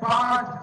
5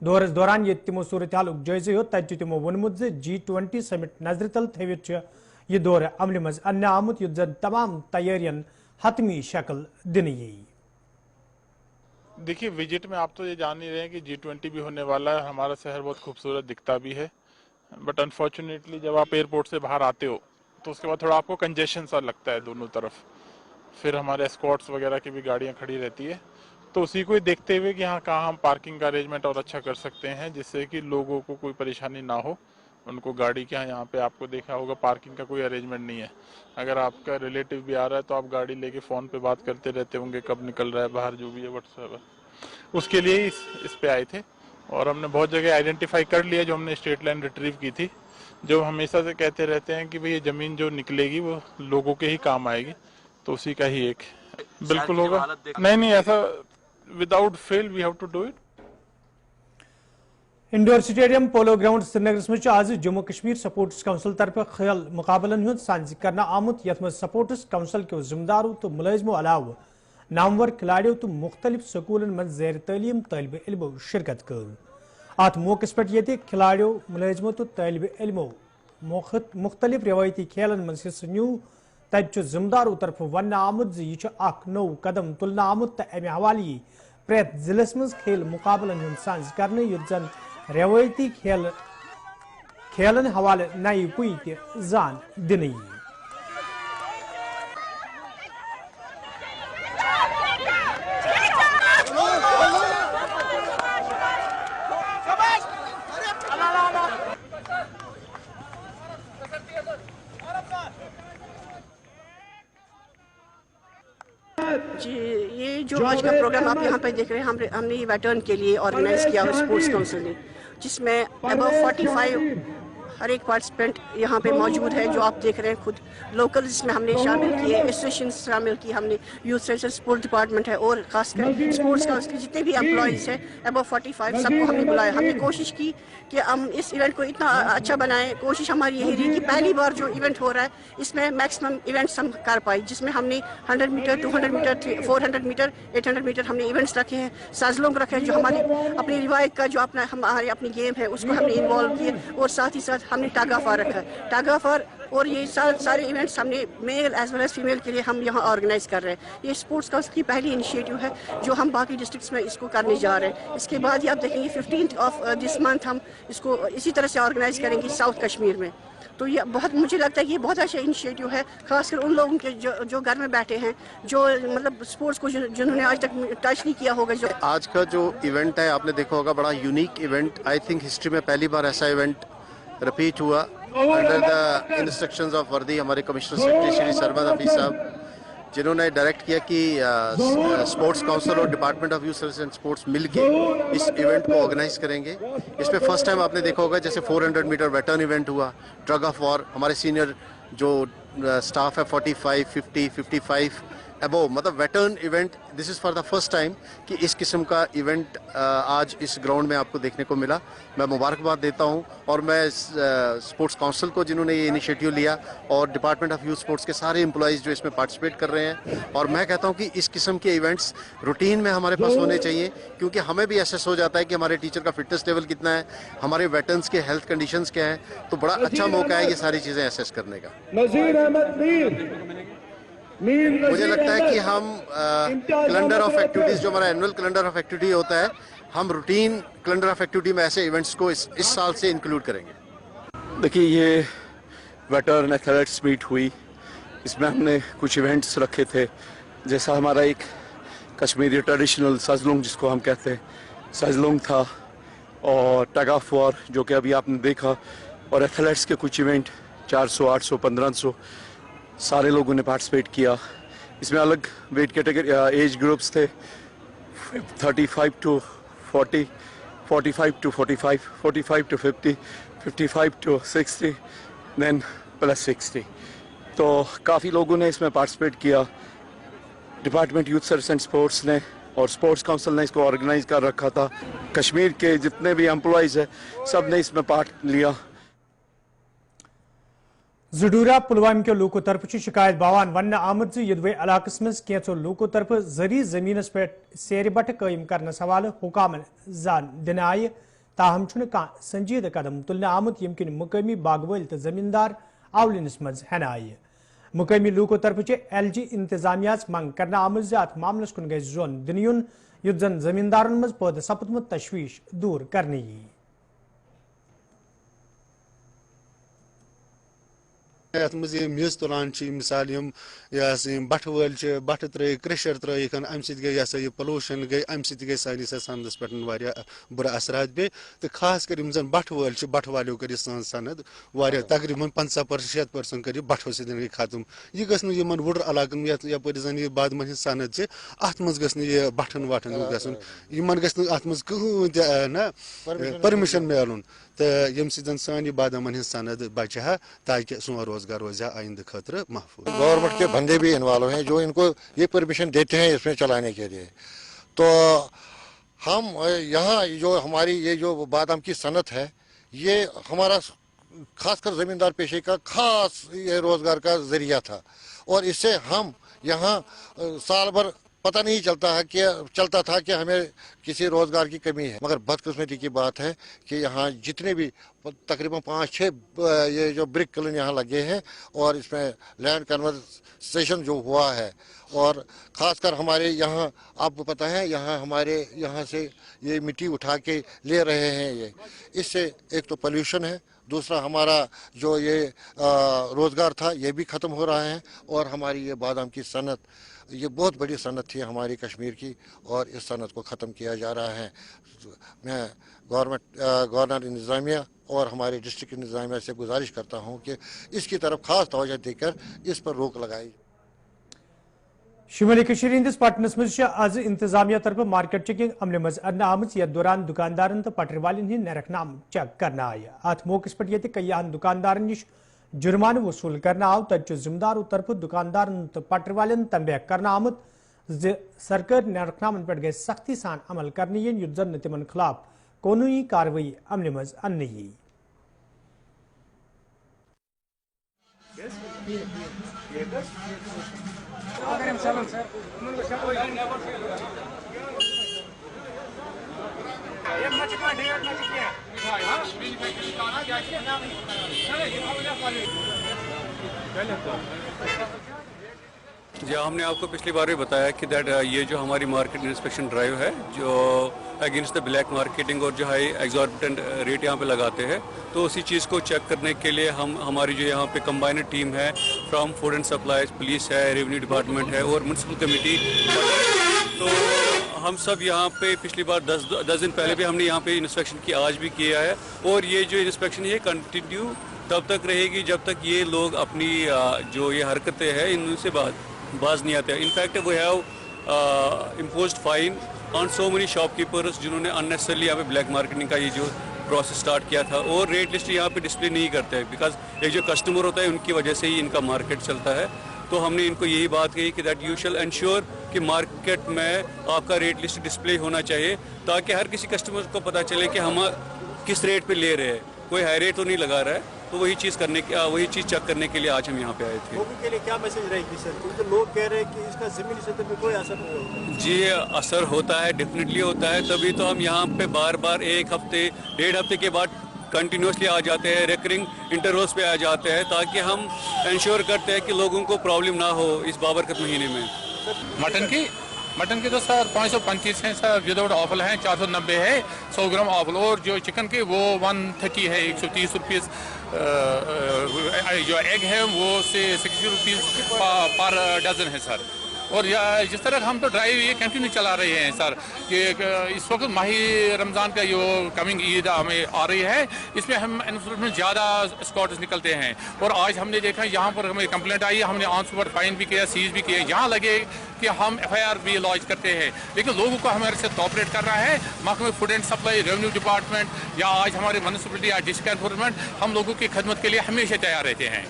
دورس دوران یہ تمو صورتحال جائزہ ہو تت تمو وونمت G20 سمٹ نظر تل تھوت یہ دور عمل مز ان آمت یت زن تمام تیارین حتمی شکل دن یی. دیکھیے وزٹ میں آپ تو یہ جان ہی رہے ہیں کہ G20 بھی ہونے والا ہے. ہمارا شہر بہت خوبصورت دکھتا بھی ہے بٹ انفارچونیٹلی جب آپ ایئرپورٹ سے باہر آتے ہو تو اس کے بعد تھوڑا آپ کو کنجیشن سا لگتا ہے دونوں طرف. پھر ہمارے اسکواٹس وغیرہ کی بھی گاڑیاں کھڑی رہتی ہے تو اسی کو دیکھتے ہوئے کہ ہاں کہاں ہم پارکنگ کا ارینجمنٹ اور اچھا کر سکتے ہیں جس سے کہ لوگوں کو کوئی پریشانی نہ ہو. ان کو گاڑی کے یہاں پہ آپ کو دیکھا ہوگا پارکنگ کا کوئی ارینجمنٹ نہیں ہے. اگر آپ کا ریلیٹیو بھی آ رہا ہے تو آپ گاڑی لے کے فون پہ بات کرتے رہتے ہوں گے کب نکل رہا ہے باہر جو بھی ہے واٹس ایور. اس کے لیے اس پہ آئے تھے اور ہم نے بہت جگہ آئیڈینٹیفائی کر لیا جو ہم نے اسٹیٹ لائن ریٹریو کی تھی. جو ہمیشہ سے کہتے رہتے ہیں کہ بھئی یہ زمین جو نکلے گی وہ لوگوں کے ہی کام آئے گی تو اسی کا ہی ایک بالکل ہوگا. نہیں ایسا without fail we have to do it. Indoor stadium polo ground Srinagar مجھ آج جموں کشمیر سپورٹس کونسل طرف خیل مقابلن ہند سانز کرنا آمت یت مز سپورٹس کونسل کے ذمہ داروں تو ملازموں علاوہ نامور کھلاڑیوں تو مختلف سکولن من زیر تعلیم طالب علموں شرکت کر. ات موقع پہ یہ کھلاڑیوں ملازموں تو طالب علموں مختلف روایتی کھیلن من حصہ نیو. تت ذمہ داروں طرف ون آمت یہ اخ نو قدم تلنا آمت تو امہ حوالہ پریت ضلع مز کھیل مقابلن ہند سانز کرنے یت زن روایتی کھیلن حوالہ نئی پوئی تہ زان دن یی. جی یہ جو آج کا پروگرام آپ یہاں پہ دیکھ رہے ہیں ہم نے یہ ویٹرن کے لیے آرگنائز کیا اسپورٹس کونسل نے جس میں ابو 45 ہر ایک پارٹیسپینٹ یہاں پہ موجود ہے جو آپ دیکھ رہے ہیں خود لوکل اس میں ہم نے شامل کیے ایسوسیشن شامل کی ہم نے یوتھ سینٹر اسپورٹ ڈپارٹمنٹ ہے اور خاص کر اسپورٹس کونسل کے جتنے بھی امپلائیز ہیں ابو 45 سب کو ہم نے بلایا. ہم نے کوشش کی کہ ہم اس ایونٹ کو اتنا اچھا بنائیں. کوشش ہماری یہی رہی کہ پہلی بار جو ایونٹ ہو رہا ہے اس میں میکسیمم ایونٹس ہم کر پائے جس میں ہم نے 100 میٹر 200 میٹر 400 میٹر 800 میٹر ہم نے ایونٹس رکھے ہیں. سازلونگ رکھے ہیں جو ہماری اپنی روایت کا جو ہماری اپنی گیم ہے اس کو ہم نے انوالو کیے اور ساتھ ہی ساتھ ہم نے ٹگ آف وار رکھا ہے. ٹگ آف وار اور یہ سارے ایونٹس ہم نے میل ایز ویل ایز فیمیل کے لیے ہم یہاں آرگنائز کر رہے ہیں. یہ اسپورٹس کونسل کی پہلی انیشیٹو ہے جو ہم باقی ڈسٹرکٹس میں اس کو کرنے جا رہے ہیں. اس کے بعد یہ آپ دیکھیں گے 15th آف دس منتھ ہم اس کو اسی طرح سے آرگنائز کریں گے ساؤتھ کشمیر میں. تو یہ بہت مجھے لگتا ہے یہ بہت اچھا انیشیٹو ہے خاص کر ان لوگوں کے جو گھر میں بیٹھے ہیں جو مطلب اسپورٹس کو جنہوں نے آج تک ٹچ نہیں کیا ہوگا. جو آج کا جو ایونٹ ہے آپ نے دیکھا ہوگا بڑا unique event. I think history میں پہلی بار ایسا ایونٹ رپیٹ ہوا انڈر دا انسٹرکشنز آف وردی. ہمارے کمشنر سیکرٹری شری سرمد حفیظ صاحب جنہوں نے ڈائریکٹ کیا کہ اسپورٹس کونسل اور department of youth service and sports مل کے اس ایونٹ کو آرگنائز کریں گے. اس میں فرسٹ ٹائم آپ نے دیکھا ہوگا جیسے 400 میٹر ویٹرن ایونٹ ہوا, ٹگ آف وار. ہمارے سینئر جو اسٹاف ہے 45 50 55 ابو مطلب veteran event. This is for the first time کہ اس قسم کا ایونٹ آج اس گراؤنڈ میں آپ کو دیکھنے کو ملا. میں مبارکباد دیتا ہوں اور میں اسپورٹس کونسل کو جنہوں نے یہ انیشیٹو لیا اور ڈپارٹمنٹ آف یوتھ اسپورٹس کے سارے امپلائیز جو اس میں پارٹیسپیٹ کر رہے ہیں. اور میں کہتا ہوں کہ اس قسم کے ایونٹس روٹین میں ہمارے پاس ہونے چاہیے کیونکہ ہمیں بھی ایسیس ہو جاتا ہے کہ ہمارے ٹیچر کا فٹنس لیول کتنا ہے, ہمارے ویٹرنس کے ہیلتھ کنڈیشنز کیا ہیں. تو بڑا اچھا موقع ہے یہ ساری چیزیں ایسیس کرنے کا. مجھے لگتا ہے کہ ہم کیلنڈر آف ایکٹیویٹیز جو ہمارا اینول کیلنڈر آف ایکٹیویٹی ہوتا ہے ہم روٹین کیلنڈر آف ایکٹیویٹی میں ایسے ایونٹس کو اس سال سے انکلوڈ کریں گے. دیکھیے یہ ویٹرن ایتھلیٹس میٹ ہوئی, اس میں ہم نے کچھ ایونٹس رکھے تھے جیسا ہمارا ایک کشمیری ٹریڈیشنل سازلونگ جس کو ہم کہتے ہیں سازلونگ تھا اور ٹگ آف وار جو کہ ابھی آپ نے دیکھا, اور ایتھلیٹس کے کچھ ایونٹ 400 800 1500 سارے لوگوں نے پارٹیسپیٹ کیا. اس میں الگ ویٹ کیٹیگری ایج گروپس تھے 35 to 40 45 to 45 45 to 50 55 to 60 then plus 60. تو کافی لوگوں نے اس میں پارٹیسپیٹ کیا. Department youth service and sports نے اور اسپورٹس کونسل نے اس کو آرگنائز کر رکھا تھا. کشمیر کے جتنے بھی امپلائیز ہیں سب نے اس میں پارٹ لیا. زڈورا پلوامہ کے لوکو طرف شکایت باوان ون آمد یدوے علاقہ مز کینچو لوکو طرف زرعی زمینس پہ سیر بٹ قائم کرنے حوالہ حکامن زان دن آئے تاہم سنجید قدم تلنے آمت یمکن مقامی باغوال تو زمیندار اولنس مز ہین آئی مقامی لوکو طرف ایل جی انتظامیہ منگ کرنا آمت ات معاملس کن گژھِ زون دن یُن یُتھ زن زمیندارن مز پٲدٕ سپدمت تشویش دور کرنے یی یتھ مز میز تلان مثال بٹھ ول بٹھ تر کرشر ترک ام سی گئی یہ پولوشن گئی ام سی گئی سانس سندس پہ برا اثرات بی تو خاص کر بٹھ ول بٹھ والو کر سن سند تقریباً 50% کر بٹھو سن گئی ختم یہ گھن وڈر علاقن یپر زن یہ بادمن ہند سند ات مز گھن یہ بٹھن وٹھن گھن گھن ات مز کہین تہ پرمشن ملن تو یم سن سان یہ بادامن ہند سند بچہ ہے تاکہ سون روزگار روزہ آئندہ خاطر محفوظ. گورنمنٹ کے بندے بھی انوالو ہیں جو ان کو یہ پرمیشن دیتے ہیں اس میں چلانے کے لیے. تو ہم یہاں جو ہماری یہ جو بادام کی صنعت ہے یہ ہمارا خاص کر زمیندار پیشے کا خاص یہ روزگار کا ذریعہ تھا اور اس سے ہم یہاں سال بھر پتہ نہیں چلتا تھا کہ ہمیں کسی روزگار کی کمی ہے. مگر بدقسمتی کی بات ہے کہ یہاں جتنے بھی تقریباً 5-6 یہ جو برک کلن یہاں لگے ہیں اور اس میں لینڈ کنورسیشن جو ہوا ہے اور خاص کر ہمارے یہاں آپ کو پتہ ہے یہاں ہمارے یہاں سے یہ مٹی اٹھا کے لے رہے ہیں. یہ اس سے ایک تو پولیوشن ہے, دوسرا ہمارا جو یہ روزگار تھا یہ بھی ختم ہو رہا ہے اور ہماری یہ بادام کی صنعت یہ بہت بڑی صنعت تھی ہماری کشمیر کی اور اس صنعت کو ختم کیا جا رہا ہے. میں گورنر انتظامیہ اور ہمارے ڈسٹرکٹ انتظامیہ سے گزارش کرتا ہوں کہ اس کی طرف خاص توجہ دے کر اس پر روک لگائی. شمالی کشمیر ہندس پٹنس مز آز انتظامیہ طرف مارکیٹ چیکنگ عملہ مز ادن آمت یتھ دوران دکاندارن تو پٹری والن ہند نرخ نام چیک کرنا آئی. ات موقع پہ یہ کئیہن دکاندارن نش جرمانہ وصول کرنا آو تت ذمہ دارو طرف دکاندارن تو پٹری والن تنبیہ کرنا آمت سرکار نرخ نامن پہ گھس سختی سان عمل کرنے ین یتھ زن تمن خلاف قانونی کاروٲیی عملہ مز انہ یی. جی ہم نے آپ کو پچھلی بار بھی بتایا کہ یہ جو ہماری مارکیٹ انسپیکشن ڈرائیو ہے جو اگینسٹ دا بلیک مارکیٹنگ اور جو ہائی ایگزاربیٹنٹ ریٹ یہاں پہ لگاتے ہیں تو اسی چیز کو چیک کرنے کے لیے ہماری جو یہاں پہ کمبائنڈ ٹیم ہے from food and supplies, police ہے, ریونیو ڈپارٹمنٹ ہے اور میونسپل کمیٹی. تو ہم سب یہاں پہ پچھلی بار 10 دن پہلے بھی ہم نے یہاں پہ انسپیکشن کی, آج بھی کیا ہے اور یہ جو انسپیکشن یہ کنٹینیو تب تک رہے گی جب تک یہ لوگ اپنی جو یہ حرکتیں ہیں ان سے باز نہیں آتے. In fact we have imposed fine on so many shopkeepers جنہوں نے اننیسسریلی یہاں پہ بلیک مارکیٹنگ کا یہ جو پروسیس اسٹارٹ کیا تھا اور ریٹ لسٹ یہاں پہ ڈسپلے نہیں کرتے بیکاز ایک جو کسٹمر ہوتا ہے ان کی وجہ سے ہی ان کا مارکیٹ چلتا ہے. تو ہم نے ان کو یہی بات کہی کہ دیٹ یو شیل انشور کہ مارکیٹ میں آپ کا ریٹ لسٹ ڈسپلے ہونا چاہیے تاکہ ہر کسی کسٹمر کو پتہ چلے کہ ہم کس ریٹ پہ لے رہے ہیں, کوئی ہائی ریٹ تو نہیں لگا رہا ہے. تو وہی چیز چیک کرنے کے لیے آج ہم یہاں پہ آئے تھے. لوگوں کے لیے کیا میسج رہے گی سر, کیونکہ لوگ کہہ رہے ہیں کہ اس کا زمینی سطح پہ کوئی اثر نہیں ہوتا. جی اثر ہوتا ہے, ڈیفینیٹلی ہوتا ہے, تبھی تو ہم یہاں پہ بار بار 1 ہفتے 1.5 ہفتے کے بعد کنٹینیوسلی آ جاتے ہیں, ریکرنگ انٹرولز پہ آ جاتے ہیں تاکہ ہم انشور کرتے ہیں کہ لوگوں کو پرابلم نہ ہو اس بابرکت مہینے میں. مٹن کی تو سر 535 ہیں سر, وداؤٹ آفل ہیں 490 ہے 100 گرام آفل, اور جو چکن کی وہ 130 ہے 130 روپیز, جو ایگ ہے وہ 60 روپیز پر ڈزن ہے سر. اور جس طرح ہم تو ڈرائیو یہ کنٹینیو چلا رہے ہیں سر کہ اس وقت ماہ رمضان کا جو کمنگ عید ہمیں آ رہی ہے اس میں ہم انفورسمنٹ زیادہ اسکواڈز نکلتے ہیں. اور آج ہم نے دیکھا یہاں پر ہمیں کمپلینٹ آئی, ہم نے آن اسپاٹ فائن بھی کیا, سیز بھی کیا, یہاں لگے کہ ہم FIR بھی لانچ کرتے ہیں, لیکن لوگوں کو ہمارے سے کوآپریٹ کر رہا ہے محکمہ food and supply, revenue department یا آج ہمارے میونسپلٹی یا ڈسٹرکٹ انفورسمنٹ, ہم لوگوں کی خدمت کے لیے ہمیشہ تیار رہتے ہیں.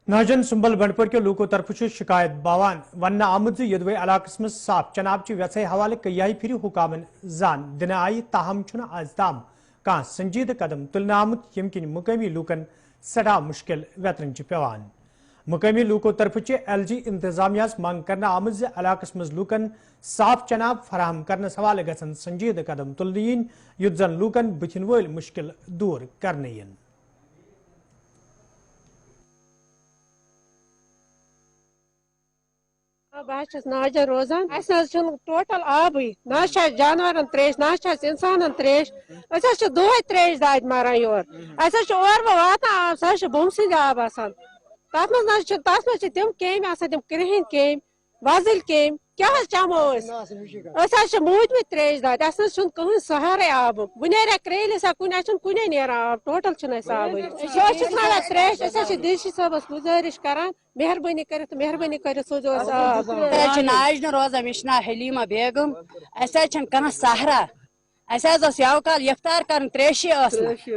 ناجن سنبل بنڈپور کے لوکو طرف شکایت باوان ون آمد یدوے علاقس من صاف چناب چہ ویسے حوالہ کئی پھر حکامن زان دن آئی, تاہم آز تام کان سنجید قدم تلن آمت یم کن مقامی لوکن سٹھا مشکل ویترن پیوان. مقامی لوکو طرف LG انتظامیہ منگ کرنا آمد علاقس مز لوکن صاف چناب فراہم کرنس حوالہ گژھن سنجیدہ قدم تلن یت زن لوکن بتھن ول مشکل دور کرنے ین. بہت ناجر روزان ٹوٹل آبی نہ جانورن تریش نہ انسانن تریش اچھا دہے تریش داد مران یور اچھا اور واتان سہ بم سند آب آسان تر مز تم کیم آسان تم کرہن کیم وزل کیم کیا چمو موتمت تریش داد اس کہین سہارے آب وہ نیرا کریلس کن کن نیران آب ٹوٹل آب تریش ڈی سی صبس گزارش کران مہربانی کر سوزو آب. ناج روزان مے نا حلیمہ بیگم کھانا سہرا اس یو کال افطار کر تریشی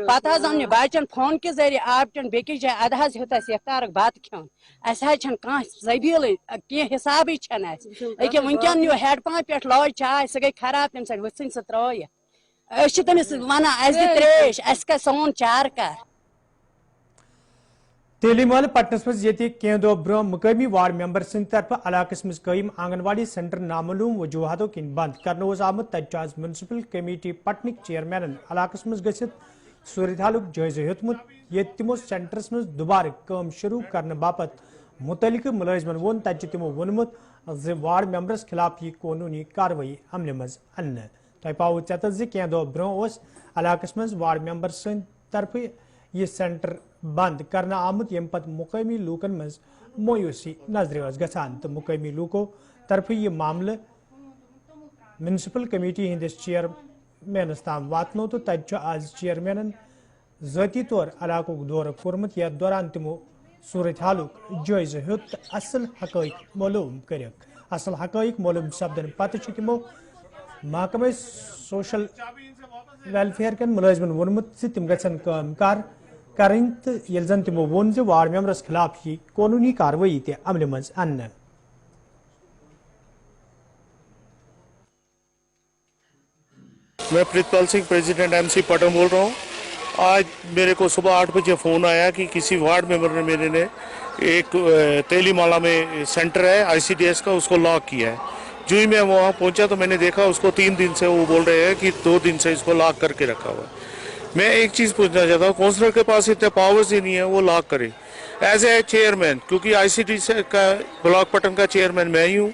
پتہ ان بچن فون کے ذریعے آب چن بیس جائے اد ہیوت افطار بت کھین کھانا زبیل کی حساب اکہ ونکین نیو ہیڈ پمپ پہ لوج چائے سہ گئی خراب تم سات وسن سہ ترائت تمس ونان تریش سون چار کر. تعلیم والے پٹنس مز یہ دہ برہ مقامی وارڈ ممبر سند طرف علاقس مز قائم آنگن واڑی سینٹر نامعلوم وجوہاتوں کن بند کرنے آمت تج آز میونسپل کمیٹی پٹنک چیئرمینن علاقس مز گھت صورت حالک جائزہ ہیوتمت یہ تمو سینٹرس مز دوبارہ کام شروع کرنے باپت متعلقہ ملازمن وون تجہ تمو وونمت وارڈ ممبرس خلاف یہ قانونی کاروائی عمل مز ان. تہ پاو ٹھت دہ برہ علاقس مز وارڈ ممبر سند طرف یہ سینٹر بند کرنا آمت یم پت مقامی لوکن مز مویوسی نظر گھان تو مقامی لوکو طرف یہ معاملہ میونسپل کمیٹی ہندس چیئرمینس تام واتنو تو تجہ آز چیئرمینن ذاتی طور علاقہ دورہ کورمت یتھ دوران تمو صورت حالک جائزہ ہیوت اصل حقائق معلوم کرک. اصل حقائق معلوم سپدن پتہ تمو محکمہ سوشل ویلفیئر کن ملازمن وونمت تم گھن کام کریں تو یل زن تمو وون وارڈ ممبرس خلاف یہ قانونی کاروائی تہ عمل مز ان. میں پرتپال سنگھ پریزیڈنٹ MC پٹن بول رہا ہوں. آج میرے کو صبح 8 بجے فون آیا کہ کسی وارڈ ممبر نے ایک تیلی مالا میں سینٹر ہے ICDS کا اس کو لاک کیا ہے. جو ہی میں وہاں پہنچا تو میں نے دیکھا اس کو 3 دن سے وہ بول رہے ہیں کہ 2 دن سے اس کو لاک کر کے رکھا ہوا ہے. میں ایک چیز پوچھنا چاہتا ہوں کونسلر کے پاس اتنے پاورز ہی نہیں ہے وہ لاک کرے ایز اے چیئرمین کیونکہ ICDS کا بلاک پٹن کا چیئرمین میں ہی ہوں.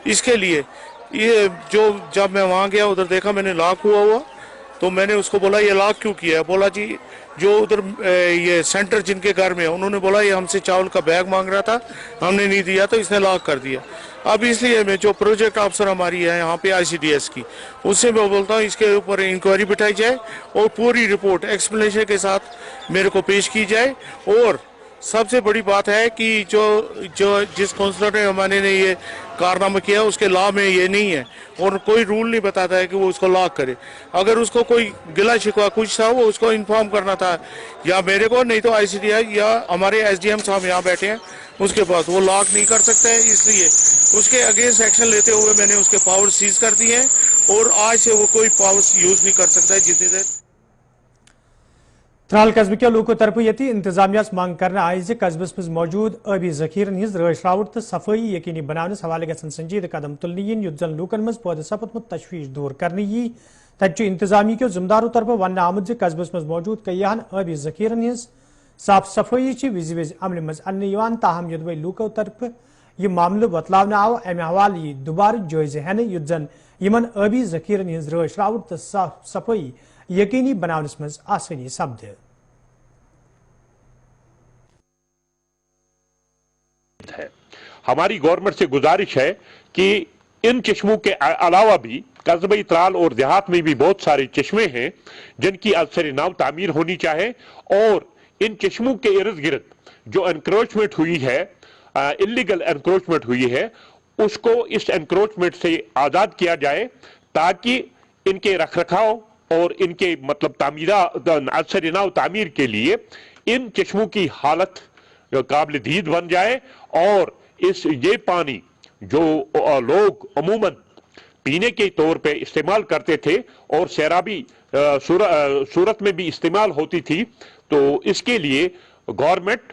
اس کے لیے یہ جب میں وہاں گیا ادھر دیکھا میں نے لاک ہوا تو میں نے اس کو بولا یہ لاک کیوں کیا ہے. بولا جی جو ادھر یہ سینٹر جن کے گھر میں انہوں نے بولا یہ ہم سے چاول کا بیگ مانگ رہا تھا ہم نے نہیں دیا تو اس نے لاک کر دیا. اب اس لیے میں جو پروجیکٹ افسر ہماری ہے یہاں پہ ICDS کی اس سے میں بولتا ہوں اس کے اوپر انکوائری بٹھائی جائے اور پوری رپورٹ ایکسپلینیشن کے ساتھ میرے کو پیش کی جائے. اور سب سے بڑی بات ہے کہ جو جس کونسلر نے ہمارے نے یہ کارنامہ کیا اس کے لا میں یہ نہیں ہے اور کوئی رول نہیں بتاتا ہے کہ وہ اس کو لاک کرے. اگر اس کو کوئی گلا شکوا کچھ تھا وہ اس کو انفارم کرنا تھا یا میرے کو نہیں تو ICDS یا ہمارے SDM صاحب یہاں بیٹھے ہیں اس کے پاس وہ لاک نہیں کر سکتا ہے. اس لیے اس کے اگینسٹ ایکشن لیتے ہوئے میں نے اس کے پاور سیز کر دی ہیں اور آج سے وہ کوئی پاور یوز نہیں کر سکتا ہے جتنی دیر. ترال قصبہ کے لوکو طرف یہ انتظامیہ مانگ کرنا آئی قصبس مز موجود آبی ذخیرن ہز رٲچھ راوٹ تو صفائی یقینی بناونس حوالہ گھن سنجیدہ قدم تلنہ یت زن لوکن مز پودہ سپدمت تشویش دور کرنے یی. تتہ انتظامیہ کے ذمہ داروں طرف ون آمت قصبس مز موجود کئیہن آبی ذخیرن ہز صاف صفائی وز وز عمل مز ان تاہم یدوے لوکو طرف یہ معاملہ بتلاؤ آو امہ حوالہ یہ دوبارہ جائزہ ہینہ یت زن یمن آبی ذخیرن ہز رٲچھ راوٹ تو صاف صفائی یقینی بناونس مز آسانی سپد. ہماری گورنمنٹ سے گزارش ہے کہ ان چشموں کے علاوہ بھی قصبہ ترال اور دیہات میں بھی بہت سارے چشمے ہیں جن کی ازسر نو تعمیر ہونی چاہے اور ان چشموں کے ارد گرد جو انکروچمنٹ ہوئی ہے انلیگل انکروچمنٹ ہوئی ہے اس کو اس انکروچمنٹ سے آزاد کیا جائے تاکہ ان کے رکھ رکھاؤ اور ان کے مطلب تعمیرات ازسر نو تعمیر کے لیے ان چشموں کی حالت قابل دید بن جائے اور یہ پانی جو لوگ عموماً پینے کے طور پہ استعمال کرتے تھے اور سیرابی صورت میں بھی استعمال ہوتی تھی تو اس کے لیے گورنمنٹ